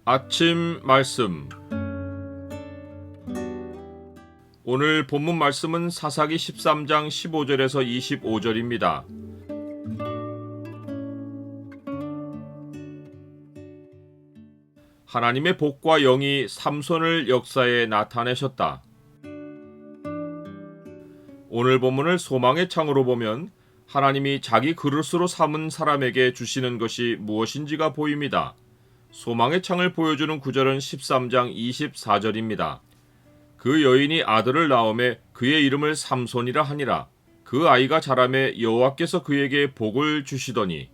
아침 말씀. 오늘 본문 말씀은 사사기 13장 15절에서 25절입니다. 하나님의 복과 영이 삼손을 역사에 나타내셨다. 오늘 본문을 소망의 창으로 보면 하나님이 자기 그릇으로 삼은 사람에게 주시는 것이 무엇인지가 보입니다. 소망의 창을 보여주는 구절은 13장 24절입니다. 그 여인이 아들을 낳음에 그의 이름을 삼손이라 하니라. 그 아이가 자라매 여호와께서 그에게 복을 주시더니.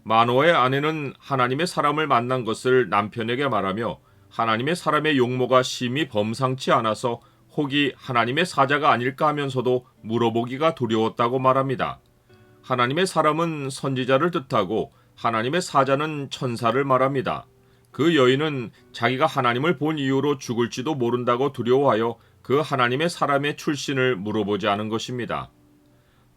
마노아의 아내는 하나님의 사람을 만난 것을 남편에게 말하며 하나님의 사람의 용모가 심히 범상치 않아서 혹이 하나님의 사자가 아닐까 하면서도 물어보기가 두려웠다고 말합니다. 하나님의 사람은 선지자를 뜻하고 하나님의 사자는 천사를 말합니다. 그 여인은 자기가 하나님을 본 이후로 죽을지도 모른다고 두려워하여 그 하나님의 사람의 출신을 물어보지 않은 것입니다.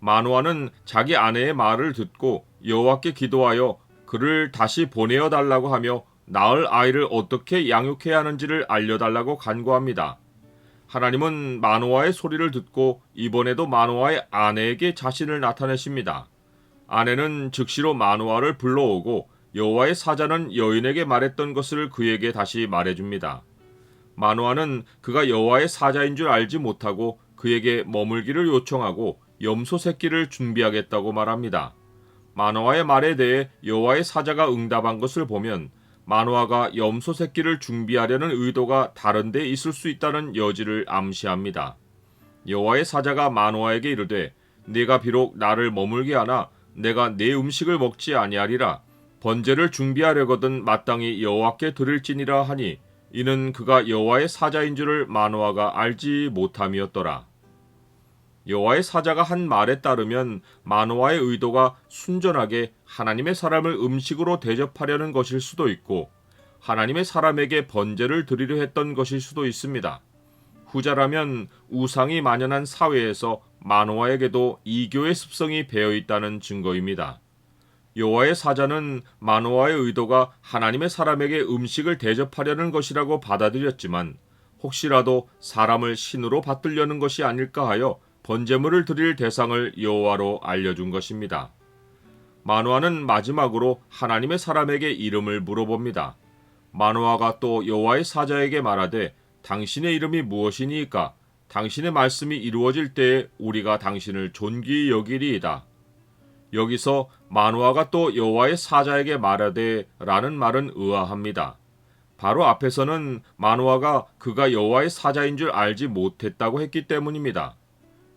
마노아는 자기 아내의 말을 듣고 여호와께 기도하여 그를 다시 보내어 달라고 하며 낳을 아이를 어떻게 양육해야 하는지를 알려달라고 간구합니다. 하나님은 마노아의 소리를 듣고 이번에도 마노아의 아내에게 자신을 나타내십니다. 아내는 즉시로 마노아를 불러오고 여호와의 사자는 여인에게 말했던 것을 그에게 다시 말해줍니다. 마노아는 그가 여호와의 사자인 줄 알지 못하고 그에게 머물기를 요청하고 염소 새끼를 준비하겠다고 말합니다. 마노아의 말에 대해 여호와의 사자가 응답한 것을 보면 마노아가 염소 새끼를 준비하려는 의도가 다른 데 있을 수 있다는 여지를 암시합니다. 여호와의 사자가 마노아에게 이르되 네가 비록 나를 머물게 하나 내가 네 음식을 먹지 아니하리라. 번제를 준비하려거든 마땅히 여호와께 드릴지니라 하니 이는 그가 여호와의 사자인 줄을 마노아가 알지 못함이었더라. 여호와의 사자가 한 말에 따르면 마노아의 의도가 순전하게 하나님의 사람을 음식으로 대접하려는 것일 수도 있고 하나님의 사람에게 번제를 드리려 했던 것일 수도 있습니다. 후자라면 우상이 만연한 사회에서 마노아에게도 이교의 습성이 배어 있다는 증거입니다. 여호와의 사자는 마노아의 의도가 하나님의 사람에게 음식을 대접하려는 것이라고 받아들였지만 혹시라도 사람을 신으로 받들려는 것이 아닐까 하여 번제물을 드릴 대상을 여호와로 알려준 것입니다. 마노아는 마지막으로 하나님의 사람에게 이름을 물어봅니다. 마노아가 또 여호와의 사자에게 말하되 당신의 이름이 무엇이니까? 당신의 말씀이 이루어질 때에 우리가 당신을 존귀히 여기리이다. 여기서 마노아가 또 여호와의 사자에게 말하되 라는 말은 의아합니다. 바로 앞에서는 마노아가 그가 여호와의 사자인 줄 알지 못했다고 했기 때문입니다.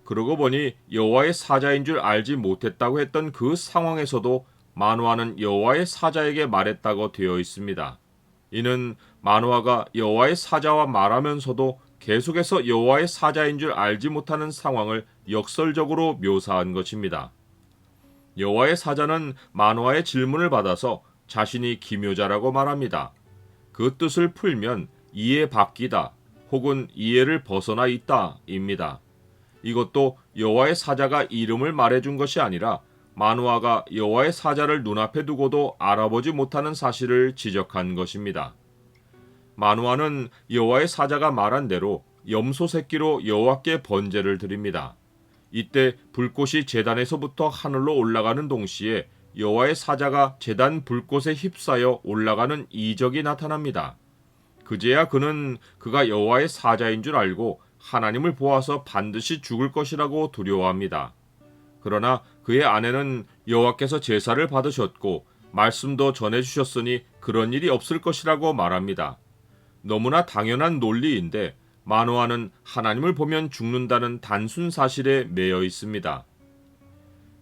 그러고 보니 여호와의 사자인 줄 알지 못했다고 했던 그 상황에서도 마노아는 여호와의 사자에게 말했다고 되어 있습니다. 이는 마노아가 여호와의 사자와 말하면서도 계속해서 여호와의 사자인 줄 알지 못하는 상황을 역설적으로 묘사한 것입니다. 여호와의 사자는 마노아의 질문을 받아서 자신이 기묘자라고 말합니다. 그 뜻을 풀면 이해 바뀌다 혹은 이해를 벗어나 있다입니다. 이것도 여호와의 사자가 이름을 말해준 것이 아니라 마노아가 여호와의 사자를 눈앞에 두고도 알아보지 못하는 사실을 지적한 것입니다. 마노아는 여호와의 사자가 말한 대로 염소 새끼로 여호와께 번제를 드립니다. 이때 불꽃이 제단에서부터 하늘로 올라가는 동시에 여호와의 사자가 제단 불꽃에 휩싸여 올라가는 이적이 나타납니다. 그제야 그는 그가 여호와의 사자인 줄 알고 하나님을 보아서 반드시 죽을 것이라고 두려워합니다. 그러나 그의 아내는 여호와께서 제사를 받으셨고 말씀도 전해주셨으니 그런 일이 없을 것이라고 말합니다. 너무나 당연한 논리인데 마노아는 하나님을 보면 죽는다는 단순 사실에 매여 있습니다.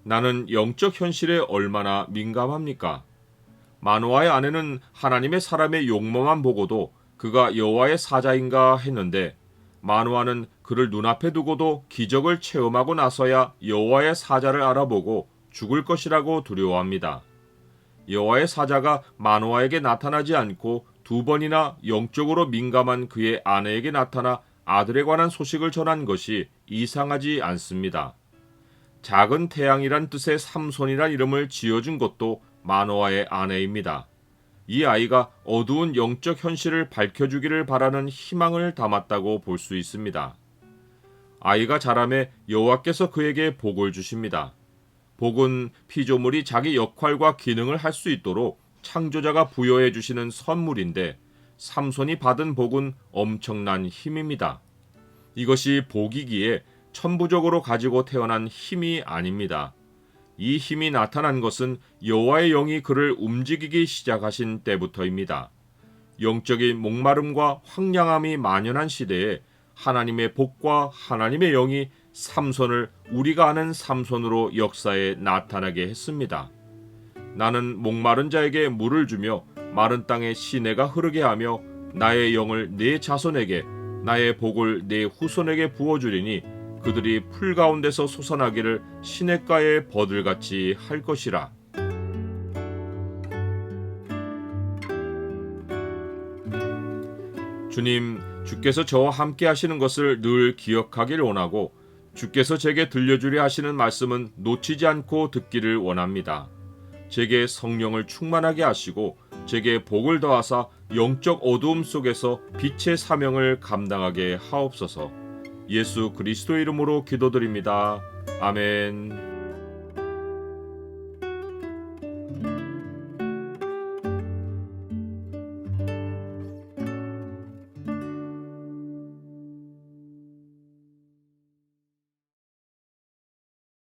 나는 영적 현실에 얼마나 민감합니까? 마노아의 아내는 하나님의 사람의 용모만 보고도 그가 여호와의 사자인가 했는데 마노아는 그를 눈앞에 두고도 기적을 체험하고 나서야 여호와의 사자를 알아보고 죽을 것이라고 두려워합니다. 여호와의 사자가 마노아에게 나타나지 않고 두 번이나 영적으로 민감한 그의 아내에게 나타나 아들에 관한 소식을 전한 것이 이상하지 않습니다. 작은 태양이란 뜻의 삼손이란 이름을 지어준 것도 마노아의 아내입니다. 이 아이가 어두운 영적 현실을 밝혀주기를 바라는 희망을 담았다고 볼 수 있습니다. 아이가 자라매 여호와께서 그에게 복을 주십니다. 복은 피조물이 자기 역할과 기능을 할 수 있도록 창조자가 부여해 주시는 선물인데 삼손이 받은 복은 엄청난 힘입니다. 이것이 복이기에 천부적으로 가지고 태어난 힘이 아닙니다. 이 힘이 나타난 것은 여호와의 영이 그를 움직이기 시작하신 때부터입니다. 영적인 목마름과 황량함이 만연한 시대에 하나님의 복과 하나님의 영이 삼손을 우리가 아는 삼손으로 역사에 나타나게 했습니다. 나는 목마른 자에게 물을 주며 마른 땅에 시내가 흐르게 하며 나의 영을 네 자손에게 나의 복을 네 후손에게 부어주리니 그들이 풀 가운데서 솟아나기를 시냇가의 버들같이 할 것이라. 주님, 주께서 저와 함께 하시는 것을 늘 기억하길 원하고 주께서 제게 들려주려 하시는 말씀은 놓치지 않고 듣기를 원합니다. 제게 성령을 충만하게 하시고 제게 복을 더하사 영적 어두움 속에서 빛의 사명을 감당하게 하옵소서. 예수 그리스도의 이름으로 기도드립니다. 아멘.